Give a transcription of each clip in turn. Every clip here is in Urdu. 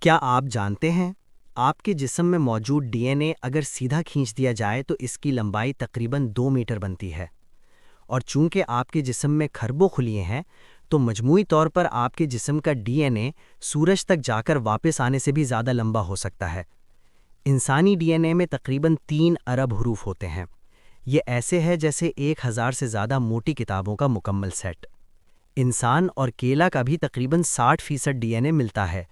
کیا آپ جانتے ہیں آپ کے جسم میں موجود ڈی این اے اگر سیدھا کھینچ دیا جائے تو اس کی لمبائی تقریباً 2 میٹر بنتی ہے، اور چونکہ آپ کے جسم میں کھربوں خلیے ہیں تو مجموعی طور پر آپ کے جسم کا ڈی این اے سورج تک جا کر واپس آنے سے بھی زیادہ لمبا ہو سکتا ہے۔ انسانی ڈی این اے میں تقریباً 3 ارب حروف ہوتے ہیں۔ یہ ایسے ہے جیسے 1000 سے زیادہ موٹی کتابوں کا مکمل سیٹ۔ انسان اور کیلا کا بھی تقریباً 60% ڈی این اے ملتا ہے،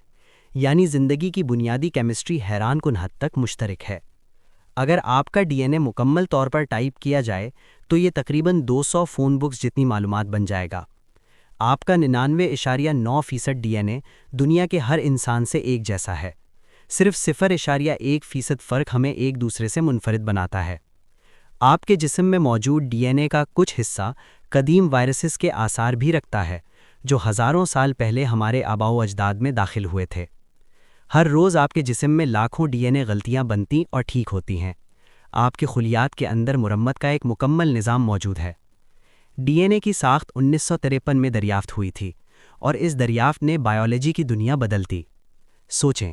یعنی زندگی کی بنیادی کیمسٹری حیران کن حد تک مشترک ہے۔ اگر آپ کا ڈی این اے مکمل طور پر ٹائپ کیا جائے تو یہ تقریباً 200 فون بکس جتنی معلومات بن جائے گا۔ آپ کا 99.9% ڈی این اے دنیا کے ہر انسان سے ایک جیسا ہے، صرف 0.1% فرق ہمیں ایک دوسرے سے منفرد بناتا ہے۔ آپ کے جسم میں موجود ڈی این اے کا کچھ حصہ قدیم وائرسز کے آثار بھی رکھتا ہے، جو ہزاروں سال پہلے ہمارے آباء و اجداد میں داخل ہوئے تھے۔ ہر روز آپ کے جسم میں لاکھوں ڈی این اے غلطیاں بنتی اور ٹھیک ہوتی ہیں۔ آپ کے خلیات کے اندر مرمت کا ایک مکمل نظام موجود ہے۔ ڈی این اے کی ساخت 1953 میں دریافت ہوئی تھی، اور اس دریافت نے بائیولوجی کی دنیا بدل دی۔ سوچیں،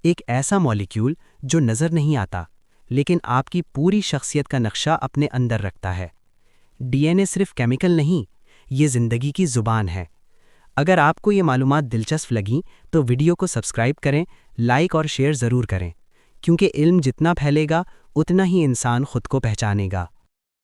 ایک ایسا مالیکیول جو نظر نہیں آتا لیکن آپ کی پوری شخصیت کا نقشہ اپنے اندر رکھتا ہے۔ ڈی این اے صرف کیمیکل نہیں، یہ زندگی کی زبان ہے۔ اگر آپ کو یہ معلومات دلچسپ لگیں تو ویڈیو کو سبسکرائب کریں، لائک اور شیئر ضرور کریں، کیونکہ علم جتنا پھیلے گا اتنا ہی انسان خود کو پہچانے گا۔